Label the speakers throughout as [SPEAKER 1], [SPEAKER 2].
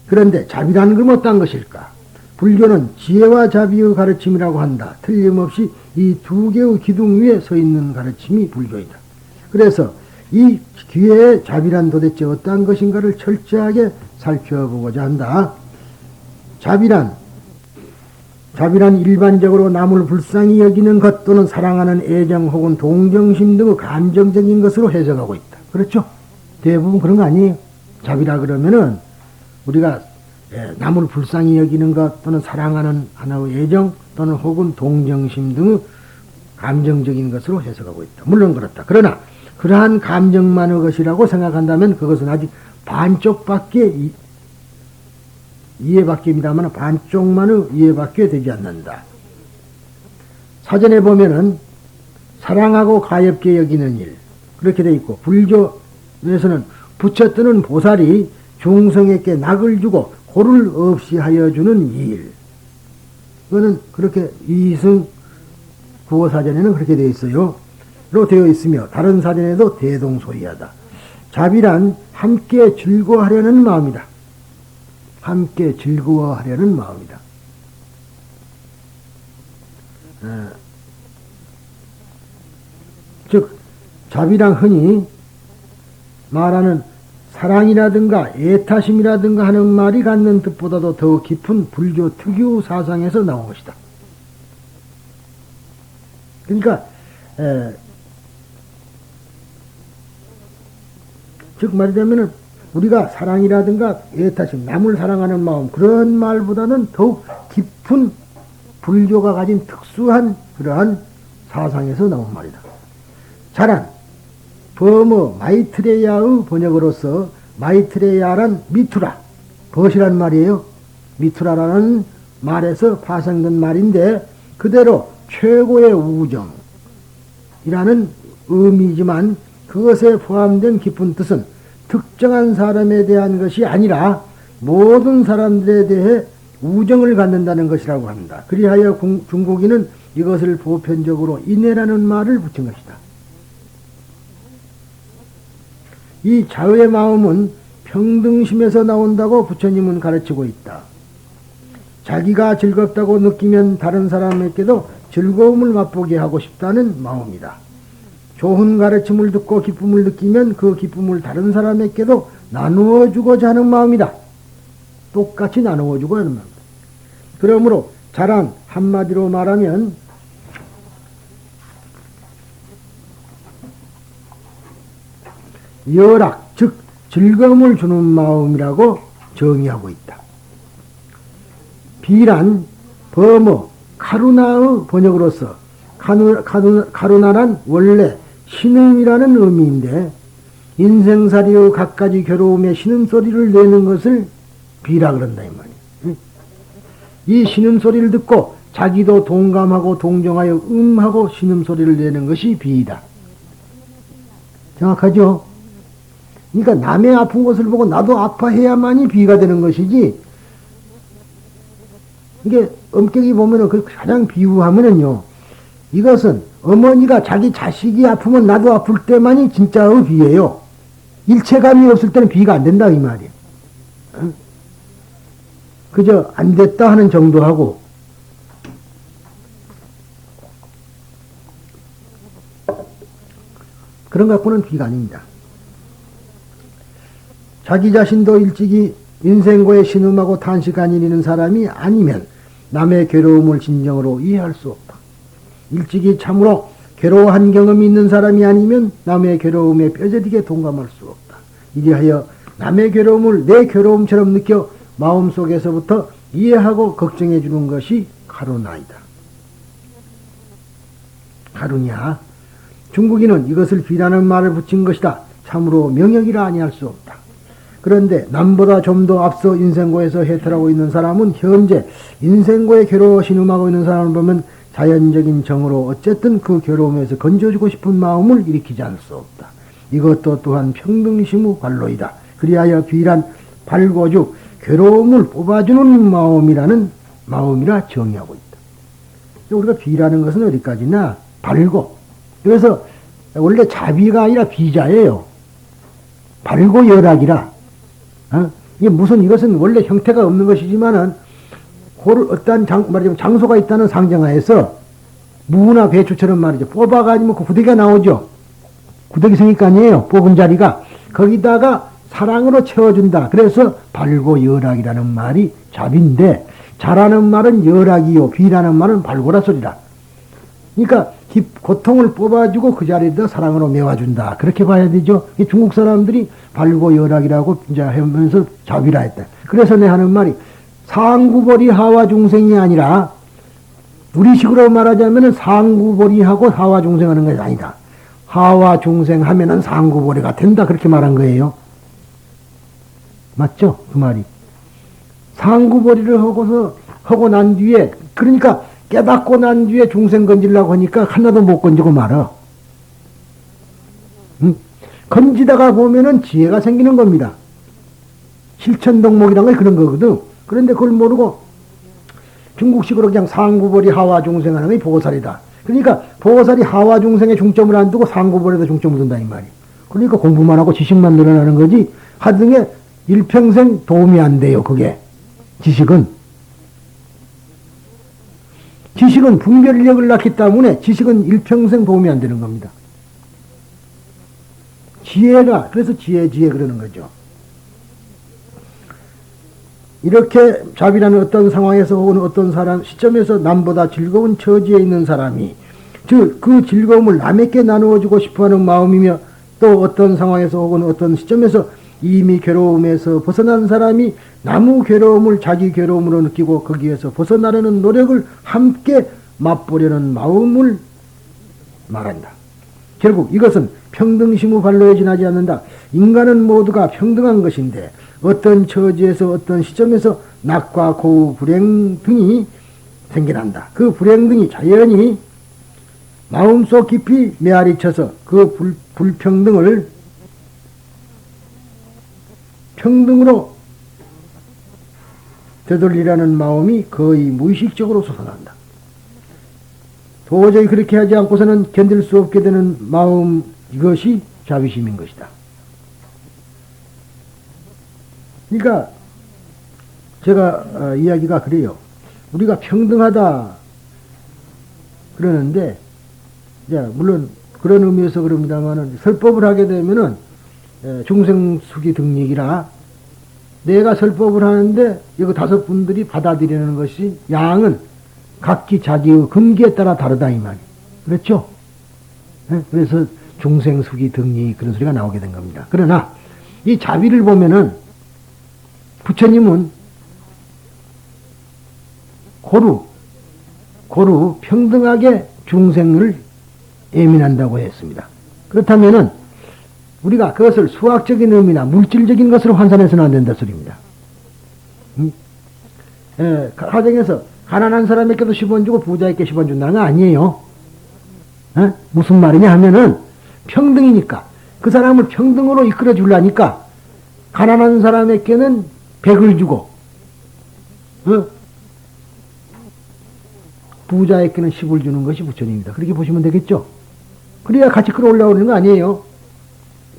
[SPEAKER 1] 그런데 자비라는 건 어떤 것일까? 불교는 지혜와 자비의 가르침이라고 한다. 틀림없이 이 두 개의 기둥 위에 서 있는 가르침이 불교이다. 그래서 이 기회의 자비란 도대체 어떠한 것인가를 철저하게 살펴보고자 한다. 자비란 일반적으로 남을 불쌍히 여기는 것 또는 사랑하는 애정 혹은 동정심 등의 감정적인 것으로 해석하고 있다. 그렇죠? 대부분 그런 거 아니에요? 자비라 그러면은 우리가 남을 불쌍히 여기는 것 또는 사랑하는 하나의 애정 또는 혹은 동정심 등의 감정적인 것으로 해석하고 있다. 물론 그렇다. 그러나 그러한 감정만의 것이라고 생각한다면 그것은 아직 반쪽밖에 이해밖에입니다만 반쪽만의 이해밖에 되지 않는다. 사전에 보면은 사랑하고 가엾게 여기는 일 그렇게 돼 있고 불교에서는 부처 뜨는 보살이 중성에게 낙을 주고 고를 없이 하여 주는 일. 그거는 그렇게 이승 구어사전에는 그렇게 되어 있어요. 로 되어 있으며 다른 사전에도 대동소이하다. 자비란 함께 즐거워하려는 마음이다. 함께 즐거워하려는 마음이다. 즉 자비란 흔히 말하는 사랑이라든가 애타심이라든가 하는 말이 갖는 뜻보다도 더 깊은 불교 특유 사상에서 나온 것이다. 그러니까 즉 말하자면 우리가 사랑이라든가 애타심, 남을 사랑하는 마음 그런 말보다는 더욱 깊은 불교가 가진 특수한 그러한 사상에서 나온 말이다. 자란 버머 마이트레야의 번역으로서 마이트레야란 미투라 벗이란 말이에요. 미투라라는 말에서 파생된 말인데 그대로 최고의 우정이라는 의미지만 그것에 포함된 깊은 뜻은 특정한 사람에 대한 것이 아니라 모든 사람들에 대해 우정을 갖는다는 것이라고 합니다. 그리하여 중국인은 이것을 보편적으로 인애라는 말을 붙인 것이다. 이 자의 마음은 평등심에서 나온다고 부처님은 가르치고 있다. 자기가 즐겁다고 느끼면 다른 사람에게도 즐거움을 맛보게 하고 싶다는 마음이다. 좋은 가르침을 듣고 기쁨을 느끼면 그 기쁨을 다른 사람에게도 나누어 주고자 하는 마음이다. 똑같이 나누어 주고 하는 마음이다. 그러므로 자랑 한마디로 말하면 열악, 즉 즐거움을 주는 마음이라고 정의하고 있다. 비란 버머 카루나의 번역으로서 카루나란 원래 신음이라는 의미인데 인생살이의 갖가지 괴로움에 신음소리를 내는 것을 비라 그런다 이 말이에요. 이 신음소리를 듣고 자기도 동감하고 동정하여 하고 신음소리를 내는 것이 비이다. 정확하죠? 그러니까 남의 아픈 것을 보고 나도 아파해야만이 비가 되는 것이지 이게 엄격히 보면은 그 가장 비유하면은요 이것은 어머니가 자기 자식이 아프면 나도 아플 때만이 진짜의 비예요. 일체감이 없을 때는 비가 안 된다 이 말이에요. 그저 안 됐다 하는 정도하고 그런 갖고는 비가 아닙니다. 자기 자신도 일찍이 인생고에 신음하고 탄식한 일이는 사람이 아니면 남의 괴로움을 진정으로 이해할 수 없다. 일찍이 참으로 괴로워한 경험이 있는 사람이 아니면 남의 괴로움에 뼈저리게 동감할 수 없다. 이리하여 남의 괴로움을 내 괴로움처럼 느껴 마음속에서부터 이해하고 걱정해 주는 것이 카루나이다. 카루냐? 중국인은 이것을 비라는 말을 붙인 것이다. 참으로 명역이라 아니할 수 없다. 그런데 남보다 좀 더 앞서 인생고에서 해탈하고 있는 사람은 현재 인생고에 괴로워 신음하고 있는 사람을 보면 자연적인 정으로 어쨌든 그 괴로움에서 건져주고 싶은 마음을 일으키지 않을 수 없다. 이것도 또한 평등심의 관로이다. 그리하여 비란 발고죽 괴로움을 뽑아주는 마음이라 정의하고 있다. 우리가 비라는 것은 어디까지나 발고. 그래서 원래 자비가 아니라 비자예요. 발고 열악이라. 이게 무슨 이것은 원래 형태가 없는 것이지만은 어떠한 말하자면 장소가 있다는 상정하에서 무나 배추처럼 말이죠. 뽑아가지고 그 구데기가 나오죠. 구데기 생길 거 아니에요. 뽑은 자리가 거기다가 사랑으로 채워준다. 그래서 발고 열악이라는 말이 잡인데 자라는 말은 열악이요 비라는 말은 발고라 소리라. 그러니까 고통을 뽑아주고 그 자리에다 사랑으로 메워준다. 그렇게 봐야 되죠. 중국 사람들이 발고 열악이라고 이제 하면서 잡이라 했다. 그래서 내 하는 말이 상구벌이 하와 중생이 아니라 우리식으로 말하자면 상구벌이하고 하와 중생하는 것이 아니다. 하와 중생 하면은 상구벌이가 된다. 그렇게 말한 거예요. 맞죠? 그 말이. 상구벌이를 하고 난 뒤에, 그러니까 깨닫고 난 뒤에 중생 건지려고 하니까 하나도 못 건지고 말아. 건지다가 보면은 지혜가 생기는 겁니다. 실천덕목이란 게 그런 거거든. 그런데 그걸 모르고 중국식으로 그냥 상구벌이 하와 중생하는 게 보살이다. 그러니까 보살이 하와 중생에 중점을 안 두고 상구벌에다 중점을 둔다 이 말이에요. 그러니까 공부만 하고 지식만 늘어나는 거지 하등에 일평생 도움이 안 돼요. 그게 지식은 분별력을 낳기 때문에 지식은 일평생 도움이 안 되는 겁니다. 지혜가 그래서 지혜 그러는 거죠. 이렇게 잡이라는 어떤 상황에서 혹은 어떤 사람 시점에서 남보다 즐거운 처지에 있는 사람이 즉 그 즐거움을 남에게 나누어주고 싶어하는 마음이며 또 어떤 상황에서 혹은 어떤 시점에서 이미 괴로움에서 벗어난 사람이 남의 괴로움을 자기 괴로움으로 느끼고 거기에서 벗어나려는 노력을 함께 맛보려는 마음을 말한다. 결국 이것은 평등심의 발로에 지나지 않는다. 인간은 모두가 평등한 것인데 어떤 처지에서 어떤 시점에서 낙과 고우 불행 등이 생겨난다. 그 불행 등이 자연히 마음속 깊이 메아리 쳐서 그 불평등을 평등으로 되돌리라는 마음이 거의 무의식적으로 솟아난다. 도저히 그렇게 하지 않고서는 견딜 수 없게 되는 마음, 이것이 자비심인 것이다. 그러니까 제가 이야기가 그래요. 우리가 평등하다 그러는데 물론 그런 의미에서 그럽니다만은 설법을 하게 되면은 중생수기 등lik이라 내가 설법을 하는데 이거 5분들이 받아들이는 것이 양은 각기 자기의 근기에 따라 다르다 이 말이. 그렇죠? 그래서 중생수기 등lik 그런 소리가 나오게 된 겁니다. 그러나 이 자비를 보면은 부처님은 고루 평등하게 중생을 예민한다고 했습니다. 그렇다면은 우리가 그것을 수학적인 의미나 물질적인 것으로 환산해서는 안 된다 소리입니다. 가정에서 가난한 사람에게도 10원 주고 부자에게 10원 준다는 거 아니에요. 무슨 말이냐 하면은 평등이니까 그 사람을 평등으로 이끌어 주려니까 가난한 사람에게는 100을 주고 부자에게는 10을 주는 것이 부처님입니다. 그렇게 보시면 되겠죠. 그래야 같이 끌어올라오는 거 아니에요.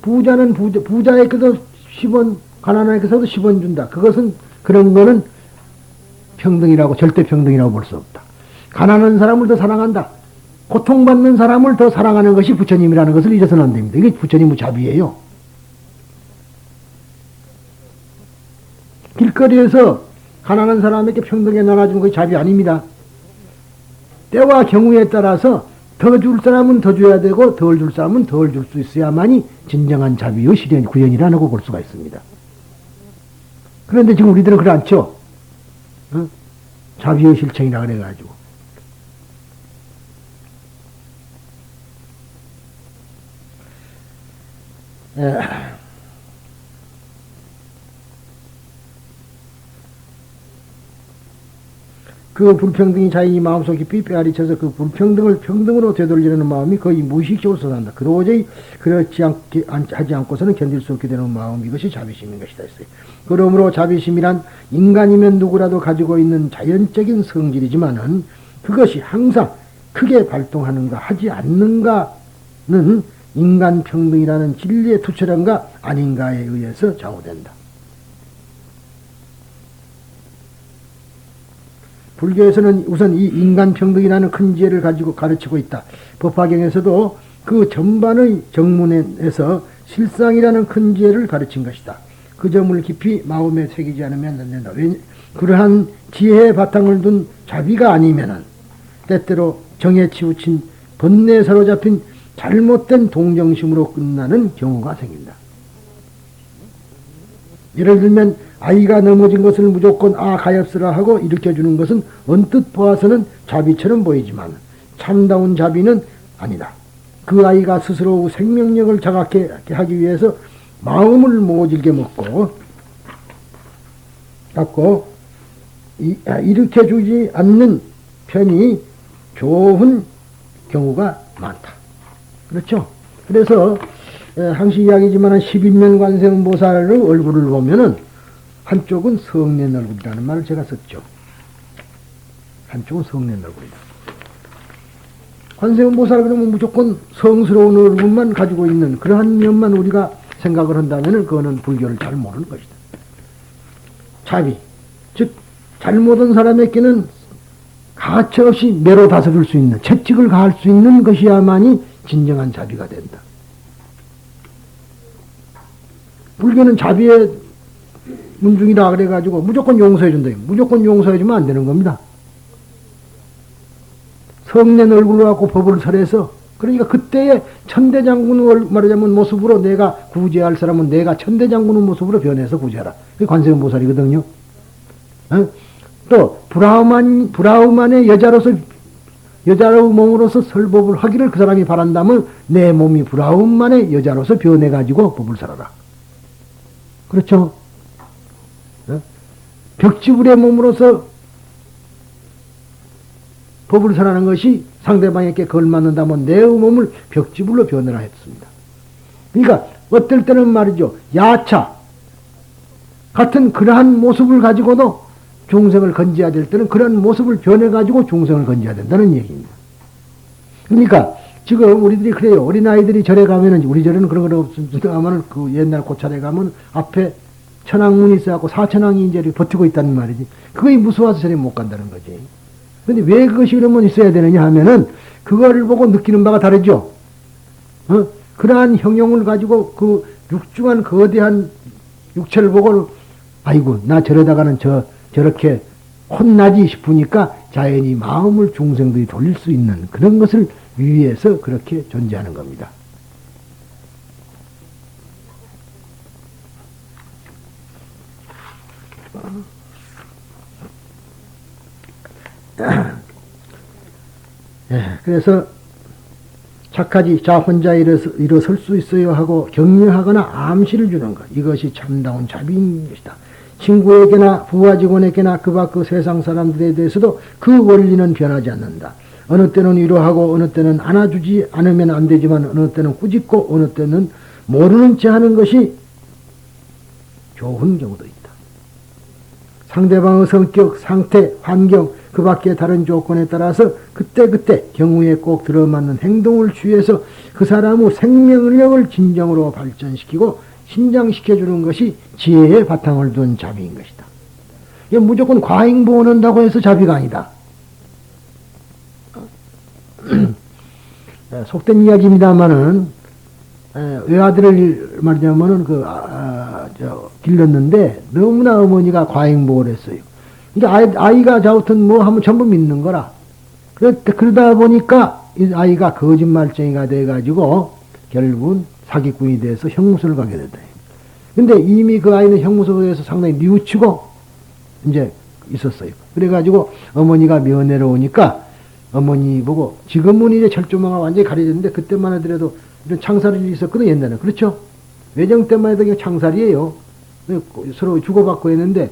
[SPEAKER 1] 부자는 부자에게도 10원, 가난한에게서도 10원 준다. 그런 거는 평등이라고, 절대 평등이라고 볼 수 없다. 가난한 사람을 더 사랑한다. 고통받는 사람을 더 사랑하는 것이 부처님이라는 것을 잊어서는 안 됩니다. 이게 부처님의 자비예요. 길거리에서 가난한 사람에게 평등하게 나눠주는 것이 자비 아닙니다. 때와 경우에 따라서 더 줄 사람은 더 줘야 되고 덜 줄 사람은 덜 줄 수 있어야만이 진정한 자비의 실현, 구현이라고 볼 수가 있습니다. 그런데 지금 우리들은 그렇지 않죠? 자비의 실천이라 그래가지고. 그 불평등이 자기 마음속 깊이 빼앗쳐서 그 불평등을 평등으로 되돌리려는 마음이 거의 무의식적으로 쏟아난다. 도저히 그렇지 하지 않고서는 견딜 수 없게 되는 마음, 이것이 자비심인 것이다 했어요. 그러므로 자비심이란 인간이면 누구라도 가지고 있는 자연적인 성질이지만은 그것이 항상 크게 발동하는가 하지 않는가는 인간 평등이라는 진리의 투철한가 아닌가에 의해서 좌우된다. 불교에서는 우선 이 인간평등이라는 큰 지혜를 가지고 가르치고 있다. 법화경에서도 그 전반의 정문에서 실상이라는 큰 지혜를 가르친 것이다. 그 점을 깊이 마음에 새기지 않으면 안 된다. 그러한 지혜의 바탕을 둔 자비가 아니면은 때때로 정에 치우친 번뇌에 사로잡힌 잘못된 동정심으로 끝나는 경우가 생긴다. 예를 들면 아이가 넘어진 것을 무조건 가엾으라 하고 일으켜주는 것은 언뜻 보아서는 자비처럼 보이지만 참다운 자비는 아니다. 그 아이가 스스로 생명력을 자각하게 하기 위해서 마음을 모질게 먹고 일으켜주지 않는 편이 좋은 경우가 많다. 그렇죠? 그래서 항시 이야기지만 12면 관세음보살의 얼굴을 보면은 한쪽은 성낸 얼굴이라는 말을 제가 썼죠. 한쪽은 성낸 얼굴이다. 관세음보살 그러면 무조건 성스러운 얼굴만 가지고 있는 그러한 면만 우리가 생각을 한다면 그거는 불교를 잘 모르는 것이다. 자비, 즉 잘못한 사람에게는 가차없이 매로 다스릴 수 있는, 채찍을 가할 수 있는 것이야만이 진정한 자비가 된다. 불교는 자비의 문중이라 그래가지고 무조건 용서해준다. 무조건 용서해주면 안 되는 겁니다. 성낸 얼굴로 갖고 법을 설해서, 그러니까 그때의 천대장군을 말하자면 모습으로 내가 구제할 사람은 내가 천대장군의 모습으로 변해서 구제하라. 그게 관세음보살이거든요. 또 브라우만의 여자로의 몸으로서 설법을 하기를 그 사람이 바란다면 내 몸이 브라우만의 여자로서 변해가지고 법을 설하라. 그렇죠? 벽지불의 몸으로서 법을 설하는 것이 상대방에게 걸맞는다면 내 몸을 벽지불로 변해라 했습니다. 그러니까 어떨 때는 말이죠. 야차 같은 그러한 모습을 가지고도 중생을 건져야 될 때는 그런 모습을 변해가지고 중생을 건져야 된다는 얘기입니다. 그러니까 지금 우리들이 그래요. 어린아이들이 절에 가면은, 우리 절에는 그런 거 없습니다만은 그 옛날 고찰에 가면 앞에 천왕문이 있어갖고 사천왕이 이제 버티고 있다는 말이지. 그거에 무서워서 절에 못 간다는 거지. 근데 왜 그것이 그러면 있어야 되느냐 하면은 그거를 보고 느끼는 바가 다르죠. 그러한 형용을 가지고 그 육중한 거대한 육체를 보고 아이고 나 저러다가는 저렇게 혼나지 싶으니까 자연히 마음을 중생들이 돌릴 수 있는 그런 것을 위해서 그렇게 존재하는 겁니다. 그래서 착하지 자 혼자 일어설 수 있어요 하고 격려하거나 암시를 주는 것, 이것이 참다운 자비인 것이다. 친구에게나 부하 직원에게나 그 밖 그 세상 사람들에 대해서도 그 원리는 변하지 않는다. 어느 때는 위로하고 어느 때는 안아주지 않으면 안 되지만 어느 때는 꾸짖고 어느 때는 모르는 체 하는 것이 좋은 경우도 있다. 상대방의 성격, 상태, 환경, 그 밖의 다른 조건에 따라서 그때그때 경우에 꼭 들어맞는 행동을 취해서 그 사람의 생명력을 진정으로 발전시키고 신장시켜주는 것이 지혜의 바탕을 둔 자비인 것이다. 이게 무조건 과잉보호한다고 해서 자비가 아니다. 속된 이야기입니다만은 외아들을 말하자면은 길렀는데 너무나 어머니가 과잉보호를 했어요. 이게 아이가 자우튼 뭐 하면 전부 믿는 거라. 그러다 보니까 이 아이가 거짓말쟁이가 돼가지고 결국은 사기꾼이 돼서 형무소를 가게 됐다. 근데 이미 그 아이는 형무소에서 상당히 뉘우치고 이제 있었어요. 그래가지고 어머니가 면회로 오니까 어머니 보고 지금은 이제 철조망가 완전히 가려졌는데 그때만 하더라도 이런 창살이 있었거든 옛날에. 그렇죠? 외정 때만 해도 그냥 창살이에요. 서로 주고받고 했는데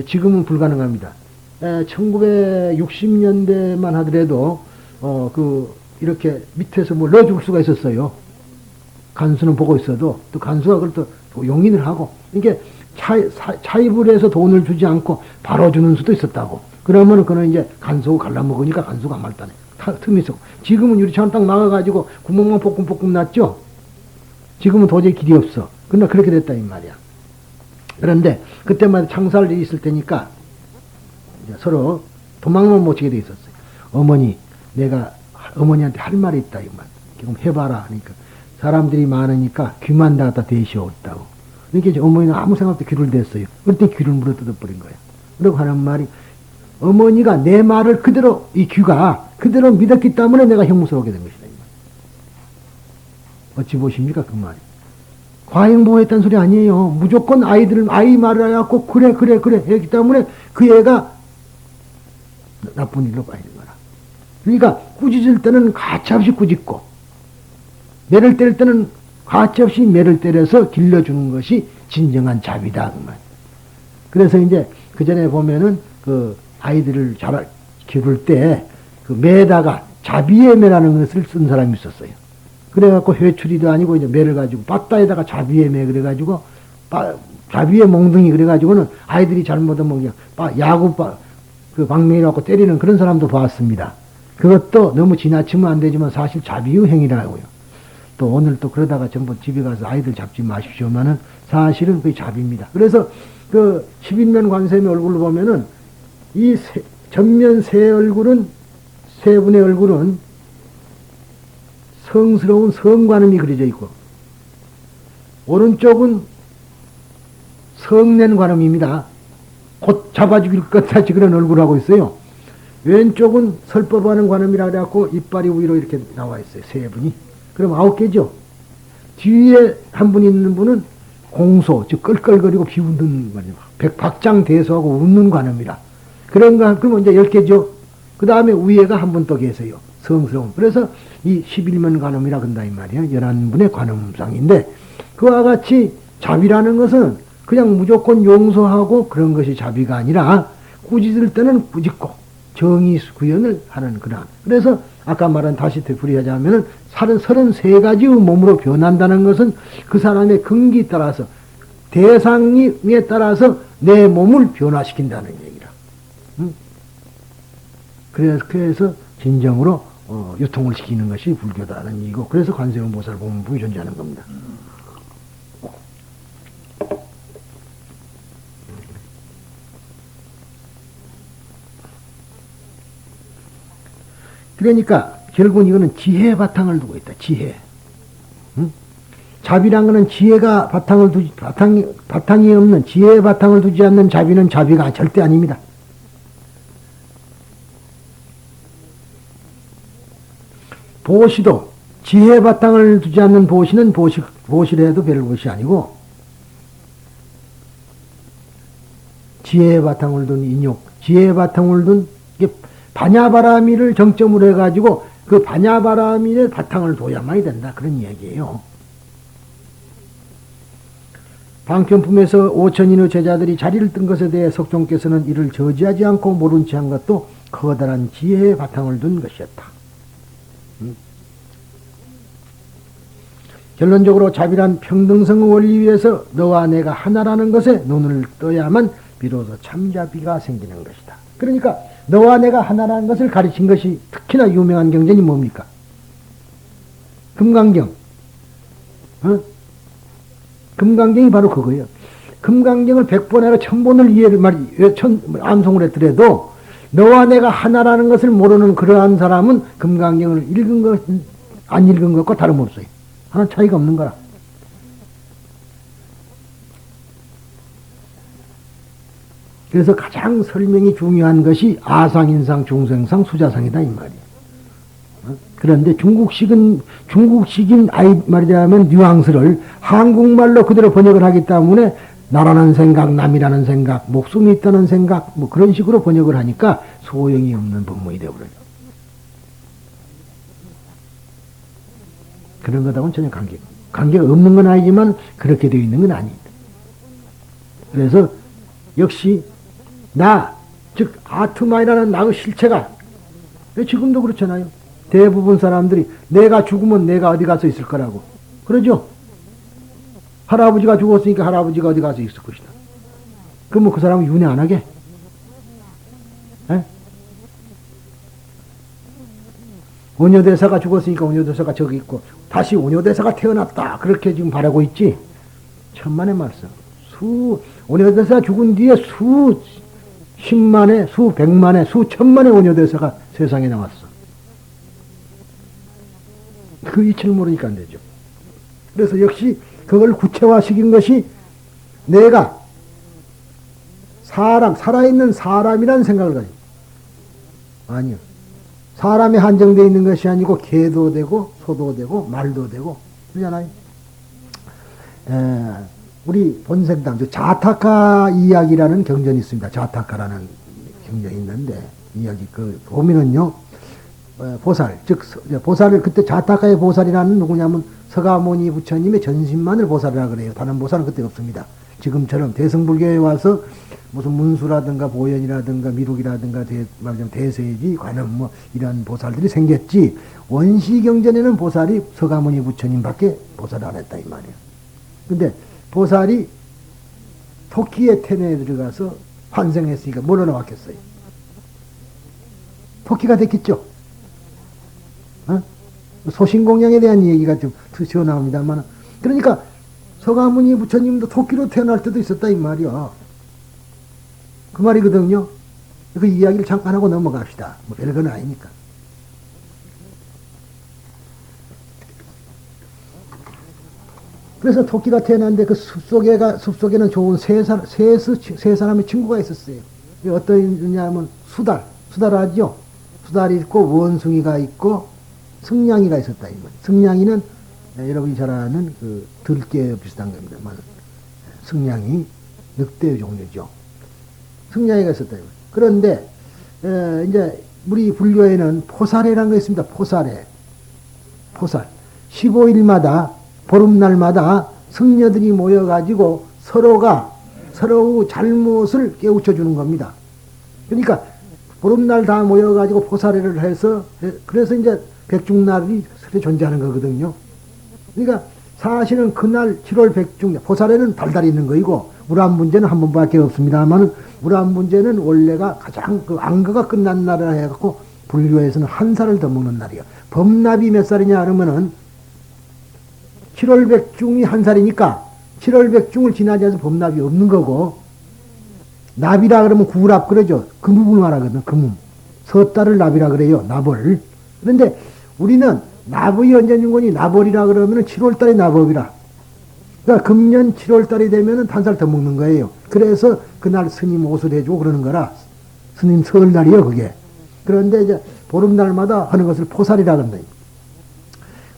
[SPEAKER 1] 지금은 불가능합니다. 1960년대만 하더라도 이렇게 밑에서 뭐 넣어줄 수가 있었어요. 간수는 보고 있어도 또 간수가 그걸 또 용인을 하고 이게 차입을 해서 돈을 주지 않고 바로 주는 수도 있었다고. 그러면 그는 이제 간수가 갈라먹으니까 간수가 말다네. 틈이 있어. 지금은 유리창 딱 막아가지고 구멍만 볶음 났죠. 지금은 도저히 길이 없어. 그러나 그렇게 됐다 이 말이야. 그런데 그때마다 창살이 있을 테니까 이제 서로 도망만 못 치게 돼 있었어요. 어머니, 내가 어머니한테 할 말이 있다, 이만. 지금 해봐라. 하니까 사람들이 많으니까 귀만 닫아 대시었다고. 그러니까 어머니는 아무 생각 없이 귀를 댔어요. 그때 귀를 물어 뜯어버린 거예요. 그러고 하는 말이, 어머니가 내 말을 그대로, 이 귀가 그대로 믿었기 때문에 내가 형무스럽게 된 것이다. 어찌 보십니까, 그 말이. 과잉보호했다는 소리 아니에요. 무조건 아이 말을 해갖고, 그래 했기 때문에 그 애가 나쁜 일로 빠지는 거라. 그러니까, 꾸짖을 때는 가차없이 꾸짖고, 매를 때릴 때는 가차없이 매를 때려서 길러주는 것이 진정한 자비다. 그 말. 그래서 이제, 그 전에 보면은, 그 아이들을 기를 때, 그 매에다가 자비의 매라는 것을 쓴 사람이 있었어요. 그래갖고 회추리도 아니고 이제 매를 가지고 빠따에다가 자비의 매 그래가지고 자비의 몽둥이 그래가지고는 아이들이 잘못하면 야구 그 방맹이라고 때리는 그런 사람도 봤습니다. 그것도 너무 지나치면 안 되지만 사실 자비의 행위라고요. 또 오늘 또 그러다가 전부 집에 가서 아이들 잡지 마십시오만은 사실은 그게 자비입니다. 그래서 그 11면 관세음의 얼굴을 보면은 이 전면 세 분의 얼굴은 성스러운 성관음이 그려져 있고, 오른쪽은 성낸 관음입니다. 곧 잡아 죽일 것 같이 그런 얼굴을 하고 있어요. 왼쪽은 설법하는 관음이라 그래갖고 이빨이 위로 이렇게 나와 있어요. 세 분이. 그럼 9개죠. 뒤에 한 분 있는 분은 공소, 즉 끌끌거리고 비웃는 관음. 박장대소하고 웃는 관음이라. 그런가, 그러면 이제 10개죠. 그 다음에 위에가 한 분 또 계세요. 성스러운. 그래서 이 11면 관음이라 그런다 이 말이에요. 11분의 관음상인데, 그와 같이 자비라는 것은 그냥 무조건 용서하고 그런 것이 자비가 아니라 꾸짖을 때는 꾸짖고 정의 구현을 하는 그러한. 그래서 아까 말한 다시 되풀이하자면은 33가지의 몸으로 변한다는 것은 그 사람의 근기에 따라서 대상에 따라서 내 몸을 변화시킨다는 얘기라. 그래서 진정으로 유통을 시키는 것이 불교다는 얘기고, 그래서 관세음보살 본분이 존재하는 겁니다. 그러니까 결국은 이거는 지혜의 바탕을 두고 있다. 지혜. 응? 자비란 거는 지혜가 바탕이 없는, 지혜의 바탕을 두지 않는 자비는 자비가 절대 아닙니다. 보시도 지혜 바탕을 두지 않는 보시는 보시래도 별 것이 아니고, 지혜의 바탕을 둔 인욕, 지혜의 바탕을 둔 반야바라미를 정점으로 해가지고 그 반야바라미의 바탕을 둬야만이 된다. 그런 이야기예요. 방편품에서 5천인의 제자들이 자리를 뜬 것에 대해 석종께서는 이를 저지하지 않고 모른 채 한 것도 커다란 지혜의 바탕을 둔 것이었다. 결론적으로 자비란 평등성의 원리 위에서 너와 내가 하나라는 것에 눈을 떠야만 비로소 참자비가 생기는 것이다. 그러니까 너와 내가 하나라는 것을 가르친 것이 특히나 유명한 경전이 뭡니까? 금강경. 금강경이 바로 그거예요. 금강경을 100번 해가 1000번을 암송을 했더라도 너와 내가 하나라는 것을 모르는 그러한 사람은 금강경을 읽은 것, 안 읽은 것과 다름없어요. 하나 차이가 없는 거라. 그래서 가장 설명이 중요한 것이 아상인상, 중생상, 수자상이다 이 말이에요. 그런데 중국식인 말이라면 뉘앙스를 한국말로 그대로 번역을 하기 때문에 나라는 생각, 남이라는 생각, 목숨이 있다는 생각, 뭐 그런 식으로 번역을 하니까 소용이 없는 법문이 되어버려요. 그런 것하고는 전혀 관계가 없는 건 아니지만 그렇게 되어 있는 건 아닙니다. 그래서 역시 즉 아트마이라는 나의 실체가 지금도 그렇잖아요. 대부분 사람들이 내가 죽으면 내가 어디 가서 있을 거라고 그러죠. 할아버지가 죽었으니까 할아버지가 어디 가서 있을 것이다. 그럼 그 사람은 윤회 안 하게? 원효대사가 죽었으니까 원효대사가 저기 있고 다시 원효대사가 태어났다 그렇게 지금 바라고 있지. 천만의 말씀. 원효대사 죽은 뒤에 10만에, 수백만에, 수천만의 원효대사가 세상에 나왔어. 그 이치를 모르니까 안 되죠. 그래서 역시 그걸 구체화시킨 것이 내가 살아있는 사람이라는 생각을 가지고, 아니요. 사람에 한정되어 있는 것이 아니고 개도 되고 소도 되고 말도 되고 그러잖아요. 우리 본생당 자타카 이야기라는 경전이 있습니다. 자타카라는 경전이 있는데 이야기 그 보면은요, 보살 즉 보살을 그때 자타카의 보살이라는 누구냐면 서가모니 부처님의 전신만을 보살이라 그래요. 다른 보살은 그때 없습니다. 지금처럼 대승불교에 와서 무슨 문수라든가 보현이라든가 미륵이라든가 말하자면 대세지 관음 뭐 이런 보살들이 생겼지, 원시경전에는 보살이 서가모니 부처님밖에 보살을 안 했다 이 말이에요. 근데 보살이 토끼의 텐에 들어가서 환생했으니까 뭘로 나왔겠어요? 토끼가 됐겠죠. 소신공양에 대한 얘기가 좀 튀어나옵니다만, 그러니까 서가모니 부처님도 토끼로 태어날 때도 있었다 이 말이야. 그 말이거든요. 그 이야기를 잠깐 하고 넘어갑시다. 뭐 별건 아니니까. 그래서 토끼가 태어났는데 그 숲속에는 좋은 세 사람의 친구가 있었어요. 어떠냐면 수달 하죠. 수달이 있고 원숭이가 있고 승냥이가 있었다. 승냥이는 여러분이 잘 아는 그 들깨 비슷한 겁니다만 승냥이 늑대의 종류죠. 승냥이가 있었다. 그런데 이제 우리 불교에는 포사례라는 거 있습니다. 포살 15일마다 보름날마다 승려들이 모여가지고 서로의 잘못을 깨우쳐 주는 겁니다. 그러니까 보름날 다 모여가지고 포사례를 해서 그래서 이제 백중날이 존재하는 거거든요. 그러니까 사실은 그날 7월 백중 포사례는 달달이 있는 거이고 우람문제는 한 번밖에 없습니다만 우람문제는 원래가 가장 그 안거가 끝난 날이라 해갖고 불교에서는 한 살을 더 먹는 날이에요. 범납이 몇 살이냐 하면은 7월 백중이 한 살이니까 7월 백중을 지나지 않아서 범납이 없는 거고, 납이라 그러면 구랍 그러죠. 금음을 말하거든. 금음. 섣달을 납이라 그래요. 납을. 그런데 우리는 납의 언제인거니 납월이라 그러면은 7월달에 납업이라. 그러니까 금년 7월달이 되면은 한 살 더 먹는 거예요. 그래서 그날 스님 옷을 해주고 그러는 거라. 스님 설날이요 그게. 그런데 이제 보름날마다 하는 것을 포살이라 그런다.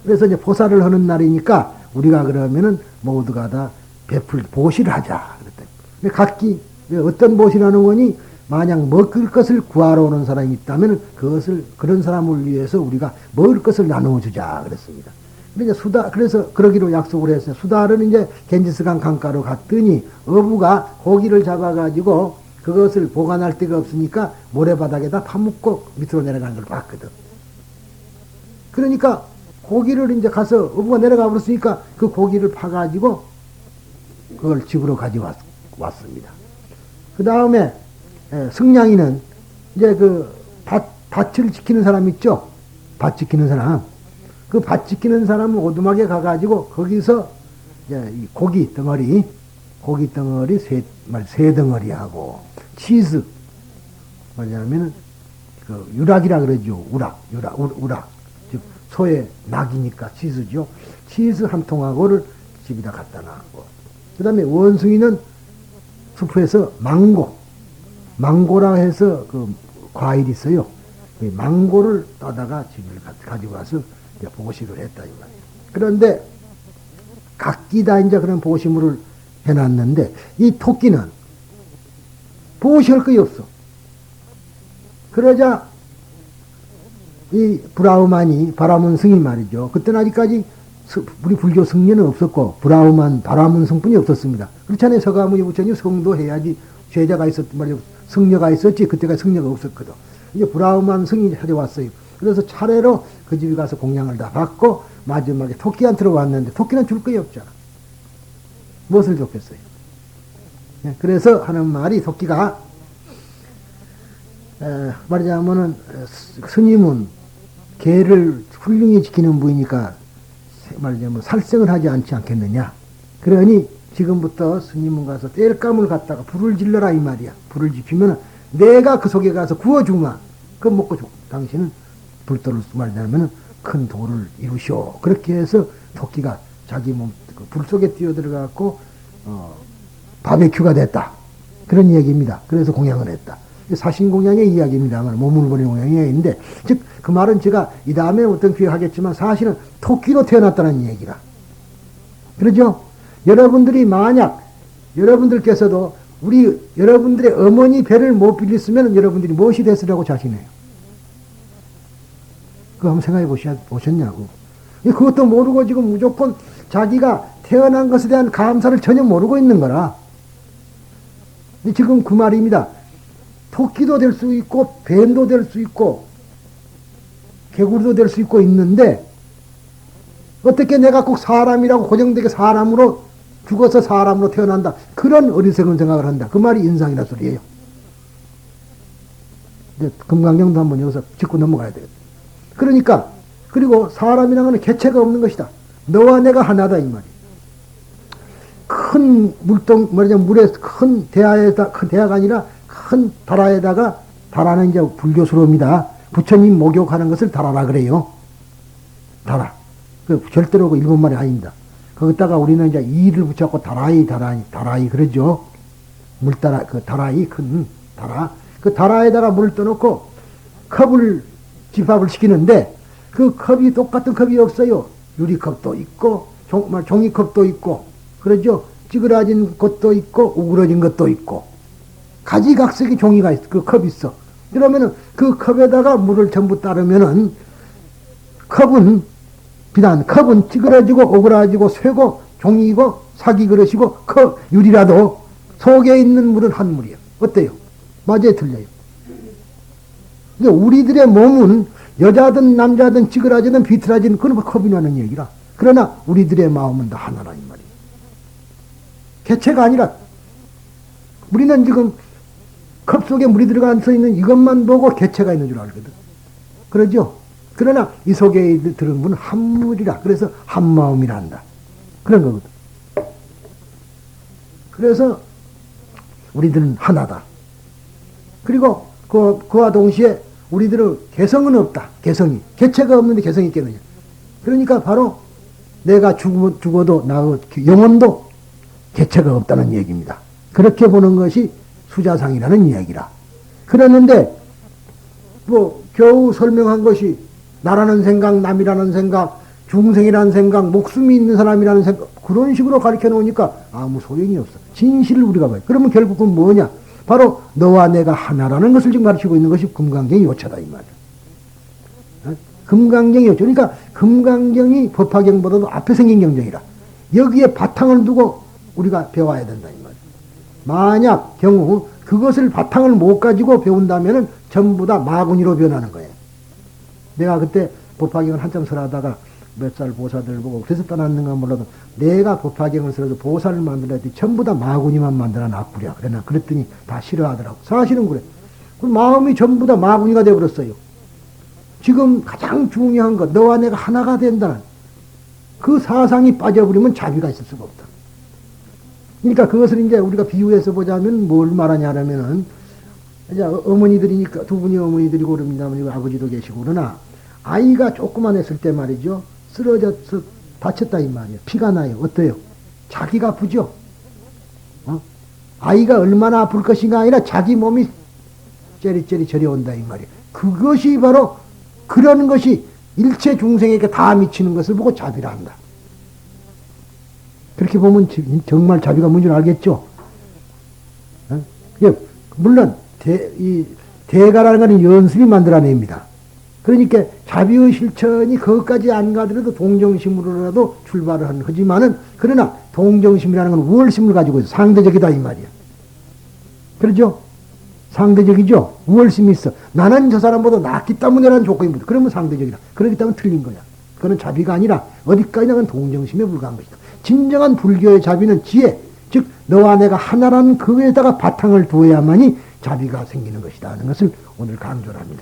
[SPEAKER 1] 그래서 이제 포살을 하는 날이니까 우리가 그러면은 모두가 다 보시를 하자. 그랬더니 각기 어떤 보시를 하는 거니, 만약 먹을 것을 구하러 오는 사람이 있다면 그런 사람을 위해서 우리가 먹을 것을 나누어 주자 그랬습니다. 그래서 그러기로 약속을 했어요. 수달은 이제 겐지스강 강가로 갔더니 어부가 고기를 잡아가지고 그것을 보관할 데가 없으니까 모래바닥에다 파묻고 밑으로 내려가는 걸 봤거든. 그러니까 고기를 이제 가서 어부가 내려가 버렸으니까 그 고기를 파가지고 그걸 집으로 가져왔습니다. 그 다음에 승냥이는 이제 그 밭을 지키는 사람 있죠? 밭 지키는 사람. 그 밭 지키는 사람은 오두막에 가가지고 거기서 이제 이 고기 덩어리 세 덩어리하고 치즈, 뭐냐면은 그 유락이라 그러죠. 우락. 즉 소의 낙이니까 치즈죠. 치즈 한 통하고를 집에다 갖다 놨고, 그 다음에 원숭이는 숲에서 망고라 해서 그 과일이 있어요. 망고를 따다가 집에 가지고 와서 이제 보시를 했다 이 말이에요. 그런데 각기 다 이제 그런 보시물을 해놨는데 이 토끼는 보시할 것이 없어. 그러자 이 바라문 승이 말이죠. 그때는 아직까지 우리 불교 승려는 없었고 바라문 승뿐이 없었습니다. 그렇잖아요. 서가모니 부처님 성도해야지 제자가 말이죠. 승려가 있었지. 그때가 승려가 없었거든. 이제 브라우만 승이 찾아왔어요. 그래서 차례로 그 집에 가서 공양을 다 받고 마지막에 토끼한테로 왔는데 토끼는 줄 거이 없잖아. 무엇을 줬겠어요? 그래서 하는 말이 토끼가 말하자면은 스님은 개를 훌륭히 지키는 분이니까 말하자면 살생을 하지 않겠느냐. 그러니 지금부터 스님은 가서 땔감을 갖다가 불을 질러라 이 말이야. 불을 지피면 내가 그 속에 가서 구워주마. 그 먹고 죽. 당신은 불도를 말하자면 큰 도를 이루시오. 그렇게 해서 토끼가 자기 몸, 불 속에 뛰어들어가고, 바베큐가 됐다. 그런 얘기입니다. 그래서 공양을 했다. 사신공양의 이야기입니다만, 몸을 보는 공양의 이야기인데, 즉, 그 말은 제가 이 다음에 어떤 기회 하겠지만, 사실은 토끼로 태어났다는 얘기라. 그러죠? 여러분들이 만약, 여러분들께서도 여러분들의 어머니 배를 못 빌렸으면 여러분들이 무엇이 됐으라고 자신해요? 그거 한번 생각해 보셨냐고. 그것도 모르고 지금 무조건 자기가 태어난 것에 대한 감사를 전혀 모르고 있는 거라. 지금 그 말입니다. 토끼도 될 수 있고, 뱀도 될 수 있고, 개구리도 될 수 있고 있는데, 어떻게 내가 꼭 사람이라고 고정되게 사람으로 죽어서 사람으로 태어난다. 그런 어리석은 생각을 한다. 그 말이 인상이라 소리예요. 이제 금강경도 한번 여기서 짚고 넘어가야 되겠다. 그러니까, 그리고 사람이라는 것은 개체가 없는 것이다. 너와 내가 하나다, 이 말이에요. 큰 말하자면 물에 큰 대야가 아니라 큰 다라에다가, 다라는 이제 불교스러움이다. 부처님 목욕하는 것을 다라라 그래요. 다라. 절대로 그 일본 말이 아닙니다. 거기다가 우리는 이제 이를 붙여갖고 다라이 그러죠. 물다라, 그 다라이, 큰 다라. 그 다라에다가 물을 떠놓고 컵을 집합을 시키는데 그 컵이 똑같은 컵이 없어요. 유리컵도 있고, 종이컵도 있고, 그러죠. 찌그러진 것도 있고, 우그러진 것도 있고, 가지각색의 종이가 있어. 그 컵이 있어. 그러면은 그 컵에다가 물을 전부 따르면은 컵은 찌그러지고 오그라지고 쇠고 종이고 사기 그릇이고 유리라도 속에 있는 물은 한 물이에요. 어때요? 맞아요, 틀려요? 근데 우리들의 몸은 여자든 남자든 찌그러지든 비틀어지는 그런 컵이라는 얘기라. 그러나 우리들의 마음은 다 하나라 이 말이에요. 개체가 아니라 우리는 지금 컵 속에 물이 들어가서 있는 이것만 보고 개체가 있는 줄 알거든. 그러죠? 그러나 이 속에 들은 분은 한 물이라. 그래서 한 마음이라 한다. 그런 거거든. 그래서 우리들은 하나다. 그리고 그와 동시에 우리들은 개성은 없다. 개체가 없는데 개성이 있겠느냐. 그러니까 바로 내가 죽어도 영혼도 개체가 없다는 얘기입니다. 그렇게 보는 것이 수자상이라는 이야기라. 그랬는데 겨우 설명한 것이 나라는 생각, 남이라는 생각, 중생이라는 생각, 목숨이 있는 사람이라는 생각, 그런 식으로 가르쳐 놓으니까 아무 소용이 없어. 진실을 우리가 봐요. 그러면 결국은 뭐냐? 바로 너와 내가 하나라는 것을 지금 가르치고 있는 것이 금강경의 요체다 이 말이야. 금강경의 요체. 그러니까 금강경이 법화경보다도 앞에 생긴 경전이라. 여기에 바탕을 두고 우리가 배워야 된다 이 말이야. 만약 경우 그것을 바탕을 못 가지고 배운다면은 전부 다 마구니로 변하는 거예요. 내가 그때 법화경을 한참 설하다가 몇 살 보사들 보고 그래서 떠났는가 몰라도 내가 법화경을 설해서 보살을 만들어야 돼. 전부 다 마구니만 만들어 놔꾸랴. 그랬더니 다 싫어하더라고. 사실은 그래. 그 마음이 전부 다 마구니가 되어버렸어요. 지금 가장 중요한 것, 너와 내가 하나가 된다는 그 사상이 빠져버리면 자비가 있을 수가 없다. 그러니까 그것을 이제 우리가 비유해서 보자면 뭘 말하냐면은 이제 어머니들이니까 두 분이 어머니들이고 그럽니다만 아버지도 계시고 그러나 아이가 조그만 했을 때 말이죠. 쓰러져서 다쳤다 이 말이에요. 피가 나요. 어때요? 자기가 아프죠? 아이가 얼마나 아플 것인가 아니라 자기 몸이 째리째리 저려온다 이 말이에요. 그것이 바로 그런 것이 일체 중생에게 다 미치는 것을 보고 자비라 한다. 그렇게 보면 정말 자비가 뭔지 알겠죠? 물론 대가라는 것은 연습이 만들어냅니다. 그러니까 자비의 실천이 거기까지 안 가더라도 동정심으로라도 출발을 하지만은 그러나 동정심이라는 건 우월심을 가지고 있어. 상대적이다 이 말이야. 그렇죠? 상대적이죠? 우월심이 있어. 나는 저 사람보다 낫기 때문에라는 조건입니다. 그러면 상대적이다. 그렇기 때문에 틀린 거야. 그건 자비가 아니라 어디까지나 그건 동정심에 불과한 것이다. 진정한 불교의 자비는 지혜, 즉 너와 내가 하나라는 그에다가 바탕을 두어야만이 자비가 생기는 것이다 하는 것을 오늘 강조를 합니다.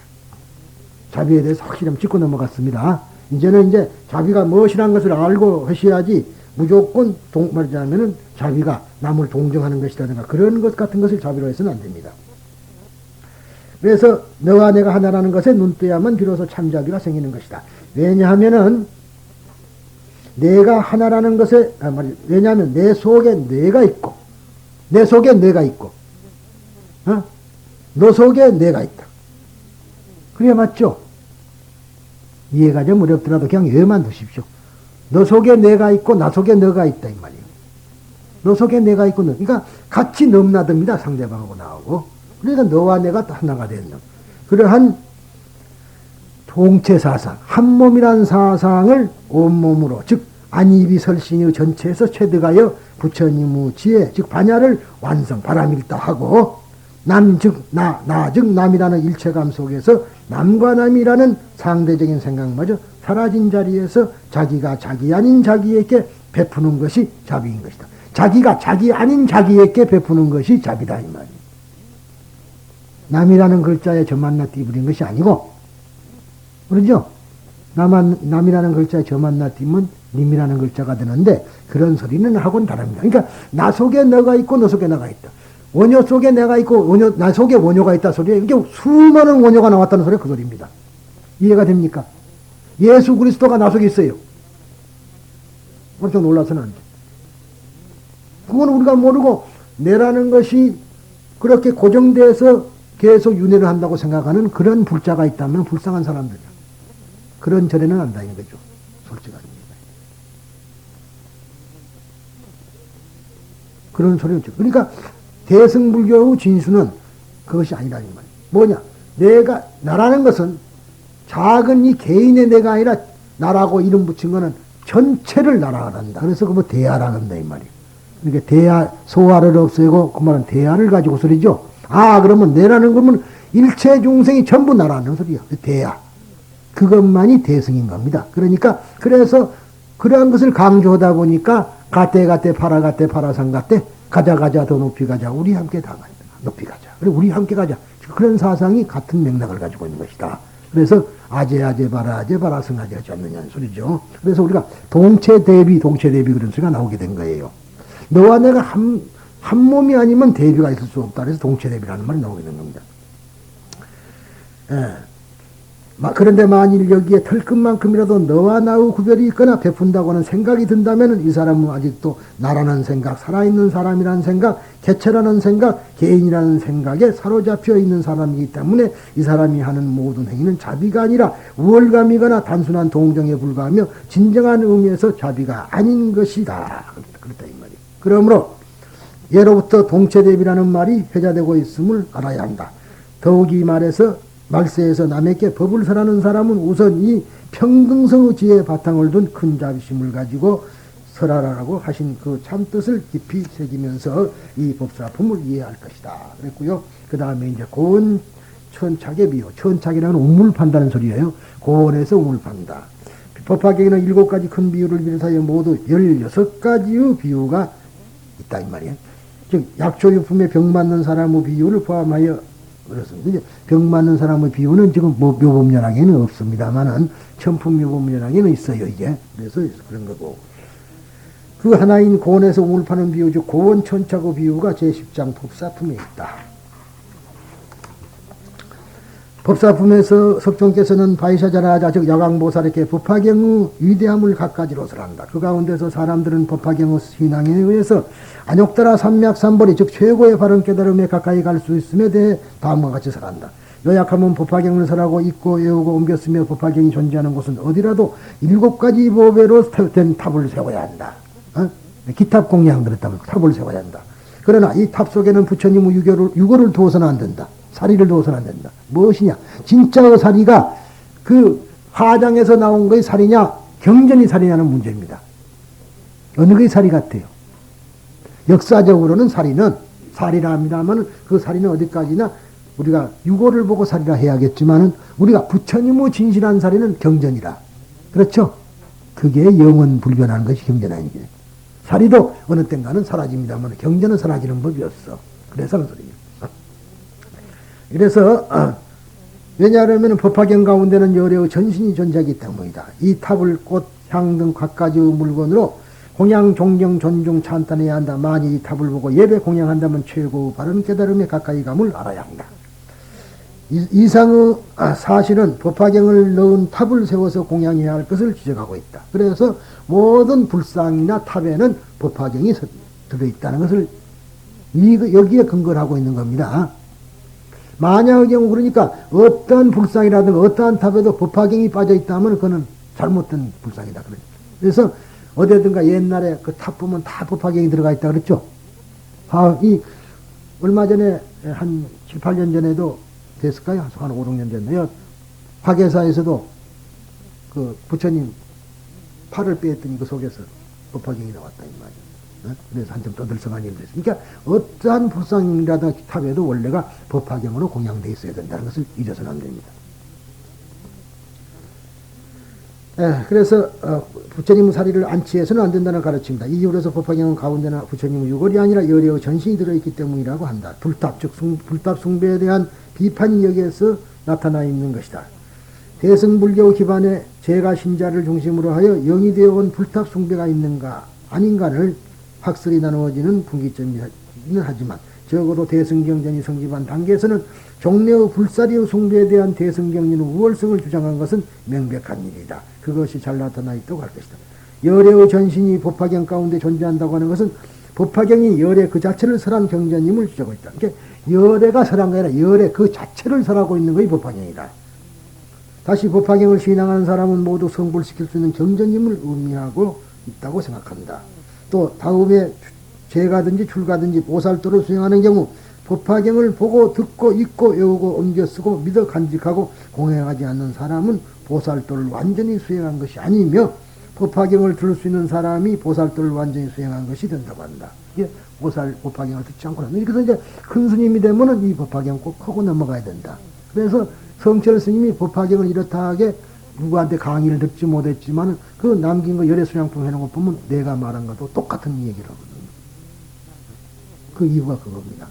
[SPEAKER 1] 자비에 대해서 확실히 한번 짚고 넘어갔습니다. 이제는 이제 자비가 무엇이라는 것을 알고 하셔야지 무조건 말하자면은 자비가 남을 동정하는 것이라든가 그런 것 같은 것을 자비로 해서는 안 됩니다. 그래서 너와 내가 하나라는 것에 눈 떠야만 비로소 참자비가 생기는 것이다. 왜냐하면은 내가 하나라는 것에 왜냐하면 내 속에 내가 있고 내 속에 내가 있고 너 속에 내가 있다. 그래 맞죠? 이해가 좀 어렵더라도 그냥 예만 두십시오. 너 속에 내가 있고 나 속에 너가 있다 이 말이에요. 너 속에 내가 있고 너. 그러니까 같이 넘나듭니다. 상대방하고 나하고. 그러니까 너와 내가 하나가 되는 그러한 동체 사상, 한 몸이란 사상을 온몸으로 즉 안입이 설신의 전체에서 체득하여 부처님의 지혜 즉 반야를 완성 바람일다 하고 남 즉 나 즉 남이라는 일체감 속에서 남과 남이라는 상대적인 생각마저 사라진 자리에서 자기가 자기 아닌 자기에게 베푸는 것이 자비인 것이다. 자기가 자기 아닌 자기에게 베푸는 것이 자비다 이 말이에요. 남이라는 글자에 저 만나 띄부린 것이 아니고 그러죠? 남이라는 글자에 저 만나 띄면 님이라는 글자가 되는데 그런 소리는 하고는 다릅니다. 그러니까 나 속에 너가 있고 너 속에 나가 있다. 원효 속에 내가 있고 나 속에 원효가 있다 소리예요. 이게 수많은 원효가 나왔다는 소리가 그 소리입니다. 이해가 됩니까? 예수 그리스도가 나 속에 있어요. 엄청 놀라서는 안 돼. 그건 우리가 모르고 내라는 것이 그렇게 고정돼서 계속 윤회를 한다고 생각하는 그런 불자가 있다면 불쌍한 사람들이야. 그런 절에는 안 다니는 거죠. 솔직하게. 그런 소리였죠. 그러니까 대승불교의 진수는 그것이 아니라는 말이에요. 뭐냐? 내가, 나라는 것은 작은 이 개인의 내가 아니라 나라고 이름 붙인 거는 전체를 나라가 한다. 그래서 그거 대하라고 한다, 이 말이에요. 그러니까 대하, 소화를 없애고 그 말은 대하를 가지고 소리죠. 아, 그러면 내라는 거면 일체 중생이 전부 나라는 소리야. 대하. 그것만이 대승인 겁니다. 그러니까, 그래서 그러한 것을 강조하다 보니까 가때 파라상 가때 가자 더 높이 가자 우리 함께 다 가자 높이 가자 그래 우리 함께 가자 그런 사상이 같은 맥락을 가지고 있는 것이다. 그래서 아제 바라 승하지 하지 않느냐는 소리죠. 그래서 우리가 동체 대비 그런 소리가 나오게 된 거예요. 너와 내가 한 몸이 아니면 대비가 있을 수 없다. 그래서 동체 대비라는 말이 나오게 된 겁니다. 예. 그런데 만일 여기에 털끝만큼이라도 너와 나의 구별이 있거나 베푼다고 하는 생각이 든다면 이 사람은 아직도 나라는 생각, 살아있는 사람이라는 생각, 개체라는 생각, 개인이라는 생각에 사로잡혀 있는 사람이기 때문에 이 사람이 하는 모든 행위는 자비가 아니라 우월감이거나 단순한 동정에 불과하며 진정한 의미에서 자비가 아닌 것이다. 그렇다 이 말이에요. 그러므로 예로부터 동체대비라는 말이 회자되고 있음을 알아야 한다. 더욱이 말해서 말세에서 남에게 법을 설하는 사람은 우선 이 평등성의 지혜의 바탕을 둔 큰 자비심을 가지고 설하라고 하신 그 참뜻을 깊이 새기면서 이 법사품을 이해할 것이다. 그랬고요. 그 다음에 이제 고원 천착의 비유. 천착이라는 우물 판다는 소리예요. 고원에서 우물 판다. 법화경에는 7가지 큰 비유를 비롯하여 모두 16가지의 비유가 있다 이 말이에요. 즉 약초유품에 병 맞는 사람의 비유를 포함하여 그렇습니다. 병 맞는 사람의 비유는 지금 뭐 묘법연학에는 없습니다만은 천품 묘법연학에는 있어요 이게. 그래서 그런 거고. 그 하나인 고원에서 우물 파는 비유 즉 고원 천착의 비유가 제10장 법사품에 있다. 법사품에서 석종께서는 바이샤자라자 즉 야광보살에게 법화경의 위대함을 갖가지로 설한다. 그 가운데서 사람들은 법화경의 신앙에 의해서 안욕따라 삼맥삼벌이 즉 최고의 바른 깨달음에 가까이 갈 수 있음에 대해 다음과 같이 설한다. 요약하면 법화경을 설하고 읽고 외우고 옮겼으며 법화경이 존재하는 곳은 어디라도 7가지 법외로 된 탑을 세워야 한다. 기탑 공양 들었다면 탑을 세워야 한다. 그러나 이 탑 속에는 부처님의 유고를 두어서는 안 된다. 사리를 두어서는 안 된다. 무엇이냐? 진짜의 사리가 그 화장에서 나온 것의 사리냐, 경전이 사리냐는 문제입니다. 어느 것이 사리 같아요? 역사적으로는 사리라 합니다만 그 사리는 어디까지나 우리가 유고를 보고 사리라 해야겠지만은 우리가 부처님의 진실한 사리는 경전이라. 그렇죠? 그게 영원 불변하는 것이 경전 아니게. 사리도 어느 땐가는 사라집니다만 경전은 사라지는 법이 없어. 그래서 하는 소리예요. 그래서 왜냐하면 법화경 가운데는 여러의 전신이 존재하기 때문이다. 이 탑을 꽃, 향 등 갖가지의 물건으로 공양, 존경, 존중, 찬탄해야 한다. 만일 이 탑을 보고 예배 공양한다면 최고 바른 깨달음에 가까이 감을 알아야 한다. 이상의 사실은 법화경을 넣은 탑을 세워서 공양해야 할 것을 지적하고 있다. 그래서 모든 불상이나 탑에는 법화경이 들어있다는 것을 여기에 근거를 하고 있는 겁니다. 만약의 경우 그러니까 어떠한 불상이라든가 어떠한 탑에도 법화경이 빠져있다면 그거는 잘못된 불상이다. 그래서 어디든가 옛날에 그 탑 보면 다 법화경이 들어가 있다 그랬죠. 얼마 전에 한 7, 8년 전에도 됐을까요? 한 5, 6년 전에요. 화계사에서도 그 부처님 팔을 빼었더니 그 속에서 법화경이 나왔다 이 말이에요. 그래서 한점 떠들썩한 일이 됐습니다. 그러니까 어떠한 불상이라든가 탑에도 원래가 법화경으로 공양되어 있어야 된다는 것을 잊어서는 안 됩니다. 그래서 부처님 사리를 안치해서는 안 된다는 가르침입니다. 이유로서 법화경은 가운데나 부처님의 유골이 아니라 여려의 전신이 들어있기 때문이라고 한다. 불탑, 즉 불탑 숭배에 대한 비판이 여기에서 나타나 있는 것이다. 대승불교 기반의 제가 신자를 중심으로 하여 영이 되어온 불탑 숭배가 있는가 아닌가를 확설이 나누어지는 분기점이긴 하지만 적어도 대승경전이 성립한 단계에서는 종래의 불사리의 숭배에 대한 대승경전의 우월성을 주장한 것은 명백한 일이다. 그것이 잘 나타나 있다고 할 것이다. 열애의 전신이 법화경 가운데 존재한다고 하는 것은 법화경이 열애 그 자체를 설한 경전임을 주장하고 있다. 그러니까 열애가 설한 게 아니라 열애 그 자체를 설하고 있는 것이 법화경이다. 다시 법화경을 신앙하는 사람은 모두 성불시킬 수 있는 경전임을 의미하고 있다고 생각한다. 또 다음에 제가든지 출가든지 보살도를 수행하는 경우 법화경을 보고 듣고 읽고 외우고 옮겨 쓰고 믿어 간직하고 공행하지 않는 사람은 보살도를 완전히 수행한 것이 아니며 법화경을 들을 수 있는 사람이 보살도를 완전히 수행한 것이 된다고 한다. 이게 법화경을 듣지 않고는 이렇게 해서 이제 큰 스님이 되면은 이 법화경 꼭 하고 넘어가야 된다. 그래서 성철 스님이 법화경을 이렇다 하게 누구한테 강의를 듣지 못했지만 그 남긴 거 열애수양품 해놓은 거 보면 내가 말한 것도 똑같은 얘기를 하거든요. 그 이유가 그겁니다.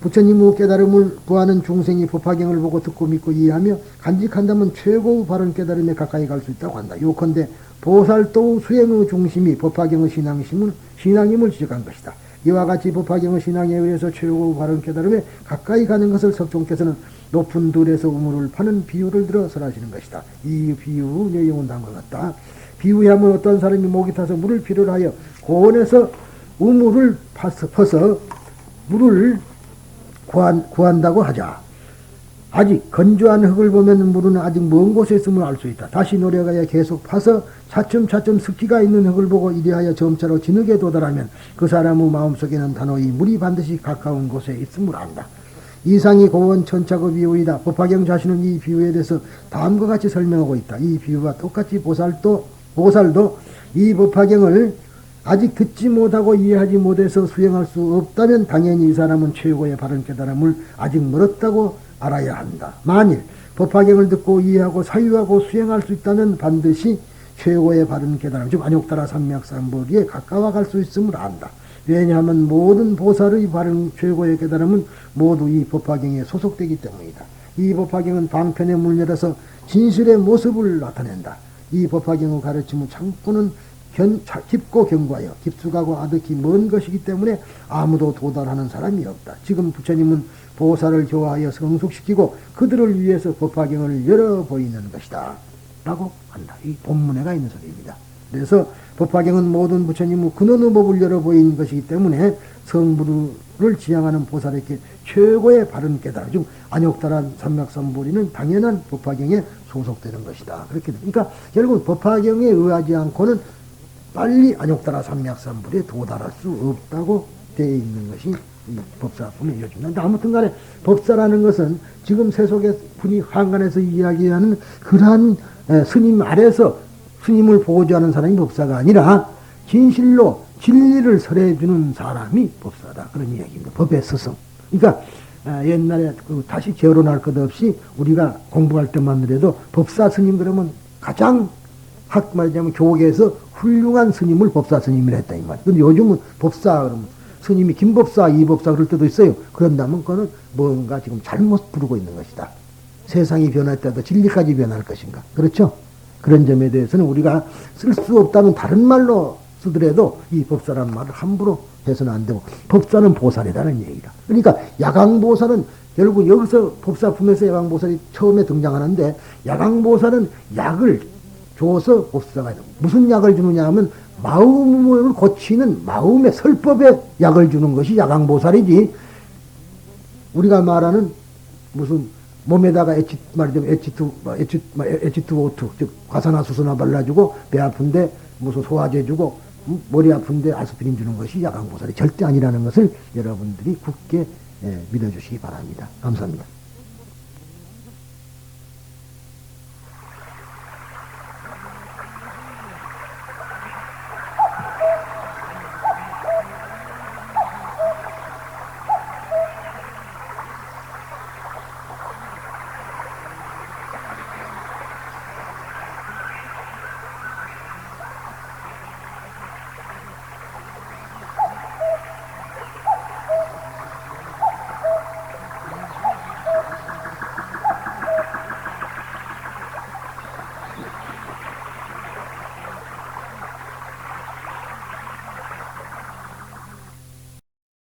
[SPEAKER 1] 부처님의 깨달음을 구하는 중생이 법화경을 보고 듣고 믿고 이해하며 간직한다면 최고의 바른 깨달음에 가까이 갈 수 있다고 한다. 요컨대 보살도 수행의 중심이 법화경의 신앙임을 지적한 것이다. 이와 같이 법화경의 신앙에 의해서 최고의 바른 깨달음에 가까이 가는 것을 석종께서는 높은 들에서 우물을 파는 비유를 들어 설하시는 것이다. 이 비유 내용은 다음과 같다. 비유하면 어떤 사람이 목이 타서 물을 필요로 하여 고원에서 우물을 퍼서 물을 구한다고 하자. 아직 건조한 흙을 보면 물은 아직 먼 곳에 있음을 알 수 있다. 다시 노력하여 계속 파서 차츰차츰 습기가 있는 흙을 보고 이리하여 점차로 진흙에 도달하면 그 사람의 마음속에는 단호히 물이 반드시 가까운 곳에 있음을 안다. 이상이 고원 천차의 비유이다. 법화경 자신은 이 비유에 대해서 다음과 같이 설명하고 있다. 이 비유와 똑같이 보살도 이 법화경을 아직 듣지 못하고 이해하지 못해서 수행할 수 없다면 당연히 이 사람은 최고의 바른 깨달음을 아직 멀었다고 알아야 한다. 만일 법화경을 듣고 이해하고 사유하고 수행할 수 있다면 반드시 최고의 바른 깨달음, 즉 안욕따라 삼맥삼보리에 가까워 갈 수 있음을 안다. 왜냐하면 모든 보살의 바른 최고의 깨달음은 모두 이 법화경에 소속되기 때문이다. 이 법화경은 방편에 물려서 진실의 모습을 나타낸다. 이 법화경의 가르침의 창구는 깊고 견고하여 깊숙하고 아득히 먼 것이기 때문에 아무도 도달하는 사람이 없다. 지금 부처님은 보살을 교화하여 성숙시키고 그들을 위해서 법화경을 열어 보이는 것이다. 라고 한다. 이 본문에가 있는 소리입니다. 그래서 법화경은 모든 부처님의 근원의 법을 열어 보이는 것이기 때문에 성불을 지향하는 보살에게 최고의 바른 깨달음, 즉 안욕따란 삼맥삼보리는 당연한 법화경에 소속되는 것이다. 그렇게 그러니까 결국 법화경에 의하지 않고는 빨리 안욕따라 삼맥삼보리에 도달할 수 없다고 되어 있는 것이 이 법사품의 이유입니다. 아무튼 간에 법사라는 것은 지금 세속의 분이 한간에서 이야기하는 그러한 스님 아래서 스님을 보호하는 사람이 법사가 아니라 진실로 진리를 설해주는 사람이 법사다. 그런 이야기입니다. 법의 스승. 그러니까 옛날에 다시 결혼할 것 없이 우리가 공부할 때만 하더라도 법사 스님 그러면 가장 말하자면 교계에서 훌륭한 스님을 법사 스님이라 했다 이 말이에요. 근데 요즘은 법사 그러면 스님이 김법사, 이법사 그럴 때도 있어요. 그런다면 그거는 뭔가 지금 잘못 부르고 있는 것이다. 세상이 변했다도 진리까지 변할 것인가. 그렇죠? 그런 점에 대해서는 우리가 쓸 수 없다면 다른 말로 쓰더라도 이 법사란 말을 함부로 해서는 안 되고 법사는 보살이라는 얘기라. 그러니까 야광보살은 결국 여기서 법사품에서 야광보살이 처음에 등장하는데 야광보살은 약을 줘서 법사가 돼요. 무슨 약을 주느냐 하면 마음을 고치는 마음의 설법에 약을 주는 것이 야광보살이지 우리가 말하는 무슨 몸에다가 말하자면 H2O2 즉 과산화수소나 발라주고 배 아픈데 무슨 소화제 주고 머리 아픈데 아스피린 주는 것이 야광보살이 절대 아니라는 것을 여러분들이 굳게 믿어주시기 바랍니다. 감사합니다.